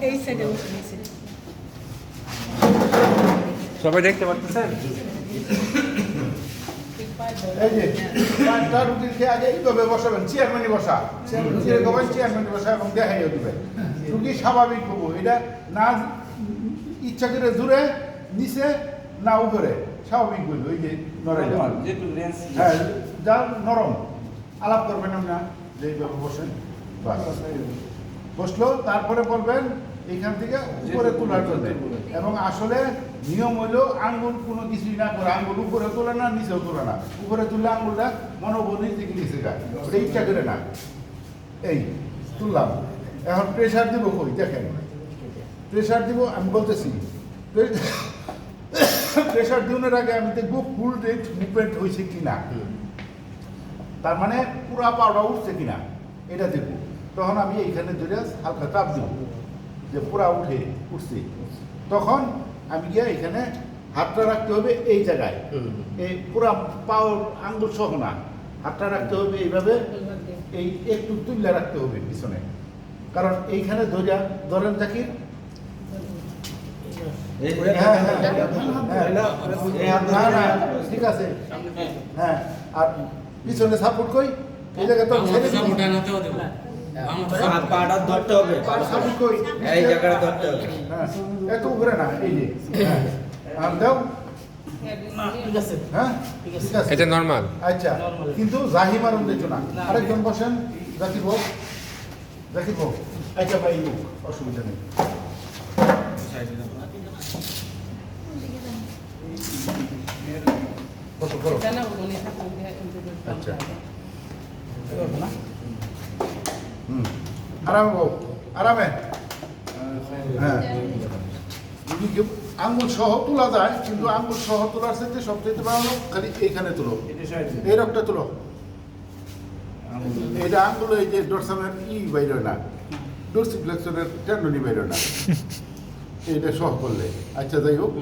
এই সাইডে বসে নিয়েছি। সবাই দেখতে পাচ্ছেন? এই যে পাঁচটা রুটির খেয়ে আগে এইভাবে বসাবেন, চেয়ারম্যানই বসা, চেয়ারম্যানই বসা এবং দেখাইও দিবেন রুটি স্বাভাবিক হবো। এটা না ইচ্ছা করে দূরে নিচে না উপরে, স্বাভাবিক বলবো। এই যে নরম, হ্যাঁ যা নরম আলাপ করবেন না যে এইভাবে বসেন, বসলো তারপরে বলবেন এইখান থেকে উপরে তোলার জন্য। এবং আসলে নিয়ম হইলো আঙ্গুল কোনো কিছুই না করে, আঙ্গুল উপরে তোলে না নিচেও তোলে না। উপরে তুললে আঙ্গুলটা মনোবলির দিকে নিচে যায়, ওটা ইচ্ছা করে না। এই তুললাম, এখন প্রেশার দিব কই দেখেন, প্রেশার দিব আমি বলতেছি। প্রেশার দেওয়ার আগে আমি দেখবো ফুল রেট মুভমেন্ট হয়েছে কিনা, তার মানে পুরা পাউডার উঠছে কিনা এটা দেখবো। তখন আমি এইখানে ধরে হালকা চাপ দেব যে পুরা উঠছে, তখন আমি গিয়ে এখানে হাতটা রাখতে হবে এই জায়গায়, এই পুরা পাওয়ার আঙ্গুল সহ না, হাতটা রাখতে হবে এইভাবে, এই একটু তুলে রাখতে হবে পিছনে। কারণ এইখানে ধরেন জাকির, ঠিক আছে, হ্যাঁ। আর পিছনে সাপোর্ট কই এই জায়গায় তো পাটা ধরতে হবে, সাপোর্ট কই এই জায়গাটা ধরতে হবে। হ্যাঁ এত উপরে না, এই যে আর দাও, হ্যাঁ ঠিক আছে, এটা নরমাল। আচ্ছা কিন্তু জাহিম আর দেখছো না। আরেকজন বসেন, জাকির হোক, আচ্ছা ভাই হোক, অসুবিধা নেই। বসো করো। আচ্ছা আরামে বউ, আরামে। হ্যাঁ আঙ্গুল সহ তোলা যায়, কিন্তু আঙ্গুল সহ তোলার সাথে সবচেয়ে ভালো খালি এইখানে তুলো, এই রকটা তুলো। এটা আঙ্গুল এই যে ডরসামের বাইর না, ডোরসিফ্লেক্সনের টেন্ডনই বাইর না, এইটা সহ করলে। আচ্ছা যাই হোক,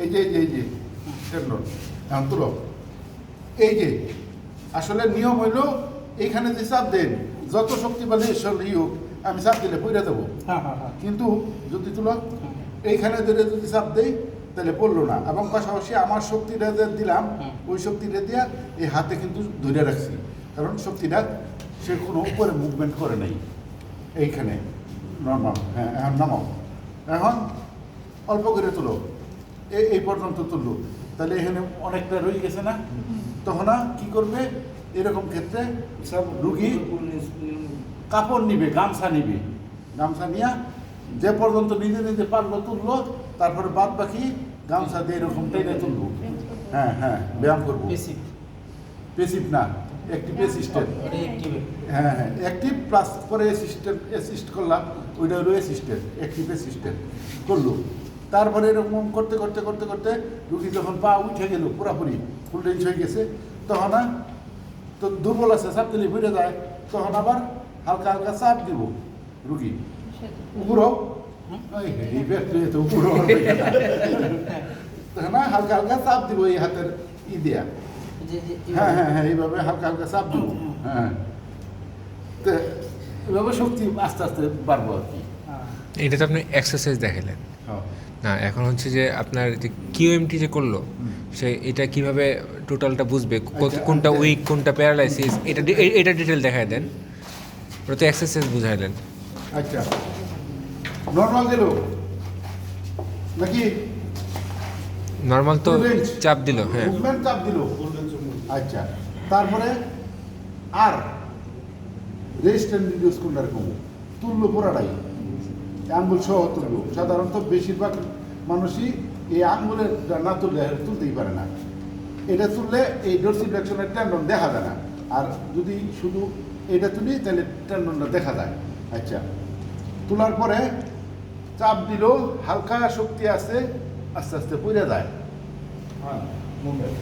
এই যে টেন্ডন এখন তুলো। এই যে আসলে নিয়ম হইল এইখানে যে চাপ দেন, যত শক্তিশালী হোক আমি চাপ দিলে পড়ে দেবো, কিন্তু যদি তুলো এইখানে ধরে যদি চাপ দেই তাহলে পড়লো না। এবং পাশাপাশি আমার শক্তিটা যে দিলাম ওই শক্তিটা দিয়ে এই হাতে কিন্তু ধরে রাখছি, কারণ শক্তিটা সে কোনো উপরে মুভমেন্ট করে নাই। এইখানে নর্মাল, হ্যাঁ এখন নামাও, এখন অল্প করে তুলো, এই পর্যন্ত তুললো, তাহলে এখানে অনেকটা রয়ে গেছে না। তখন কি করবে, এরকম ক্ষেত্রে রুগী কাপড় নিবে, গামছা নিবে, গামছা নিয়ে যে পর্যন্ত নিজে নিজে পারলো তুললো, তারপরে বাদ বাকি গামছা দিয়ে এরকম টেনে তুলবো। হ্যাঁ হ্যাঁ ব্যায়াম করবো, পেসিভ না, অ্যাক্টিভ অ্যাসিস্ট্যান্ট। হ্যাঁ হ্যাঁ অ্যাক্টিভ প্লাস পরে অ্যাসিস্ট করলাম, ওইটা হলো অ্যাসিস্ট্যান্ট, অ্যাক্টিভ অ্যাসিস্ট্যান্ট করলো। তারপরে এরকম করতে করতে করতে করতে রুগী যখন পা উঠে গেল, পুরাপুরি ফুল রেঞ্জ হয়ে গেছে, তখন তো দুর্বল আছে, চাপ দিলে বেড়ে যায়, তখন আবার হালকা হালকা চাপ দিব রুগী উপরও, না হালকা হালকা চাপ দিব এই হাতের দেয়া। হ্যাঁ হ্যাঁ হ্যাঁ এইভাবে হালকা হালকা চাপ দিব। হ্যাঁ তো এভাবে শক্তি আস্তে আস্তে বাড়বো আর কি। এটা তো আপনি এক্সারসাইজ দেখালেন না, এখন হচ্ছে যে আপনার যে কিউএমটি যে করলো, সে এটা কিভাবে টোটালটা বুঝবে, কোনটা উইক কোনটা প্যারালাইসিস, এটা ডিটেল দেখায় দেন। ওটা তো এক্সারসাইজ বুঝাইলেন। আচ্ছা নর্মাল দিল নাকি? নর্মাল তো চাপ দিল, হ্যাঁ মুভমেন্ট চাপ দিল। আচ্ছা তারপরে আর রেস্ট এন্ড রিডিউস কোনটা রকম তুললো, পুরাটাই আঙ্গুল সহ তুললো। সাধারণত বেশিরভাগ মানুষই এই আঙ্গুলের না তুলতেই পারে না। এটা তুললে এই ডোরসিফ্লেক্সনের টেন্ডন দেখা যায় না, আর যদি শুধু এটা তুলি তাহলে টেন্ডনটা দেখা যায়। আচ্ছা তোলার পরে চাপ দিল, হালকা শক্তি আছে, আস্তে আস্তে পড়ে যায়,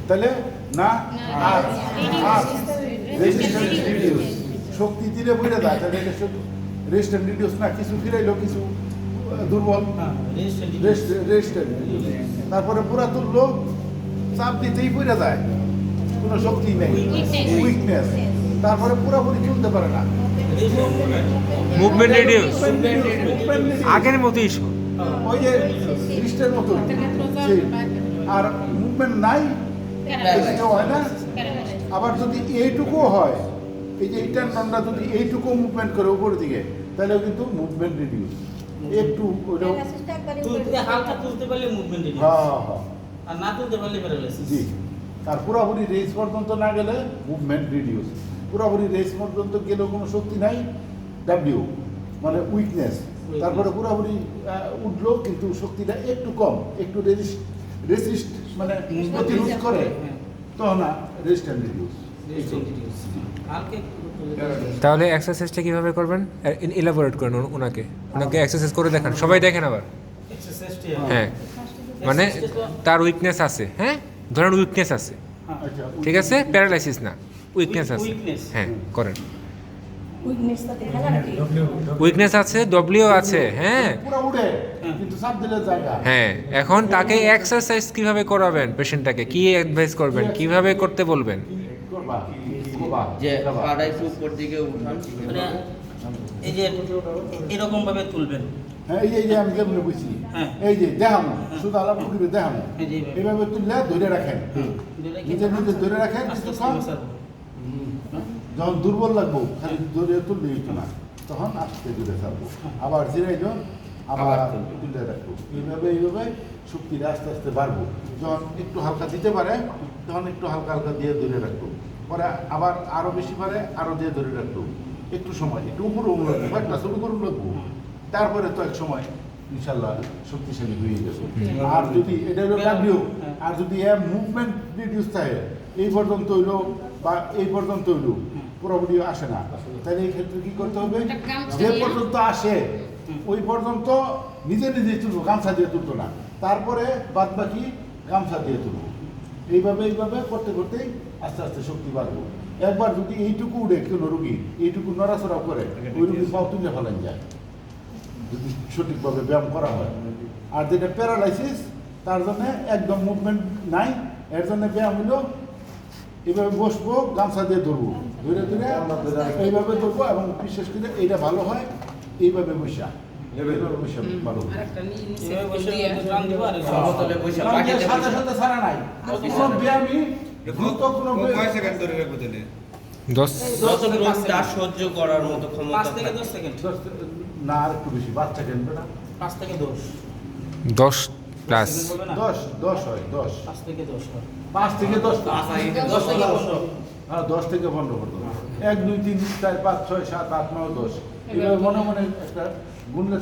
তাহলে না শক্তি দিলে পড়ে যায়, তাহলে এটা শুধু রেস্ট এন্ড রিডিউস না, কিছু ফিরাইলো, কিছু দুর্বল, রেস্ট। তারপরে পুরা তুললো, চাপ দিতেই পড়ে যায়, কোনো শক্তি নেই, উইকনেস, তারপরে পুরোপুরি চলতে পারে না। মুভমেন্ট রিডিউস আগের মতোই শো। ওই যে লিস্টের মতো আর মুভমেন্ট নাই এটাও হয় না। আবার যদি এইটুকুও হয়, এই যে এইটার নামটা যদি এইটুকু মুভমেন্ট করে উপরের দিকে, তাহলে কিন্তু মুভমেন্ট রিডিউস একটু ওইটাও। হালকা তুলতে পারলে মুভমেন্ট হ্যাঁ হ্যাঁ আর না তুলতে পারলে প্যারালাইসিস। জি। আর পুরোপুরি রেস পর্যন্ত না গেলে মুভমেন্ট রিডিউস। পুরোপুরি রেস পর্যন্ত গেলেও কোনো শক্তি নাই, ডাব্লিউ মানে উইকনেস। তারপরে পুরোপুরি উঠলো কিন্তু শক্তিটা একটু কম, একটু রেসিস্ট মানে প্রতিরোধ করে, তখন না রেজিস্ট্যান্ট রিডিউস। তাহলে এক্সারসাইজটা কিভাবে করবেন ইলাবোরেট করেন ওনাকে এক্সারসাইজ করে দেখান, সবাই দেখেন আবার। হ্যাঁ মানে তার উইকনেস আছে, হ্যাঁ ধরেন উইকনেস আছে, আচ্ছা ঠিক আছে, প্যারালাইসিস না, উইকনেস আছে, Weakness। হ্যাঁ করেন। উইকনেস উইকনেস আছে, ডব্লিউ আছে, হ্যাঁ পুরো উঠে কিন্তু চাপ দিলে জায়গা। হ্যাঁ। এখন তাকে এক্সারসাইজ কিভাবে করাবেন, পেশেন্টটাকে কি অ্যাডভাইস করবেন, কিভাবে করতে বলবেন? করবা করবা যে পাড়া একটু উপর দিকে উঠান, মানে এই যে এরকম ভাবে তুলবেন। হ্যাঁ এই যে আমি যেমন বুঝছি, হ্যাঁ। এই যে দেখামো শুধু আলাপ করে দেখামো, এই যে এইভাবে। এইভাবে তুললে ধরে রাখেন, নিজে নিজে ধরে রাখেন। আস্তে আস্তে কিছুক্ষণ বসাবো। যখন দুর্বল লাগবো খালি ধরে তুললে হইতো না, তখন আস্তে ধরে থাকবো, আবার জিরাইজন আবার তুলে রাখবো। এইভাবে শক্তিটা আস্তে আস্তে বাড়বো। যখন একটু হালকা দিতে পারে তখন একটু হালকা হালকা দিয়ে ধরে রাখবো, পরে আবার আরো বেশি পারে আরো দিয়ে ধরে রাখবো। একটু সময় একটু উপর লাগবো, পাতলা শুরু করুন লাগবো, তারপরে তো এক সময় ইনশাল্লাহ শক্তিশালী হয়ে যাবে। আর যদি এটা হলো ডাব্লিউ, আর যদি মুভমেন্ট রিডিউস থাকে এই পর্যন্ত হইলো বা এই পর্যন্ত হইলো, পুরোপুরি আসে না, তাহলে এই ক্ষেত্রে কি করতে হবে? যে পর্যন্ত আসে ওই পর্যন্ত নিজে নিজে তুলবো, গামছা দিয়ে তুলতো না, তারপরে বাদ বাকি গামছা দিয়ে তুলবো। এইভাবে করতে করতেই আস্তে আস্তে শক্তি বাড়বো। একবার যদি এইটুকু উঠে কোনো রুগী এইটুকু নড়াচড়া করে, ওই রুগী পাও তুলে ফেলেন যায় যদি সঠিকভাবে ব্যায়াম করা হয়। আর যেটা প্যারালাইসিস, তার জন্য একদম মুভমেন্ট নাই, এর জন্য ব্যায়াম হলো এইভাবে বসবো, গামছা দিয়ে ধরবো, ধরে ধরে এইভাবে ধরবো, এবং বিশেষ করে এইটা ভালো হয় এইভাবে বসা, এইভাবে বসা ভালো হয়। এভাবে বসে টান দিব আর সমতলে বসে কারণ যে সাথে সাথে ছাড়া নাই, কোনো ব্যায়ামই দ্রুত কোনো কয় সেকেন্ড ধরে রাখবো তাহলে? 10 যতটুকু তার সহ্য করার মতো 5 ক্ষমতা থেকে থাকে। 10 সেকেন্ড, না আর একটু বেশি, বাচ্চা কেনবে না। 5 থেকে 10 10 প্লাস 10 হয় 10, 5 থেকে 10 হয়। 5 থেকে 10, 10 থেকে 15। হ্যাঁ 10 থেকে 15 পর্যন্ত। 1 2 3 4 5 6 7 8 9 10 এইভাবে মনে মনে একটা গুনলে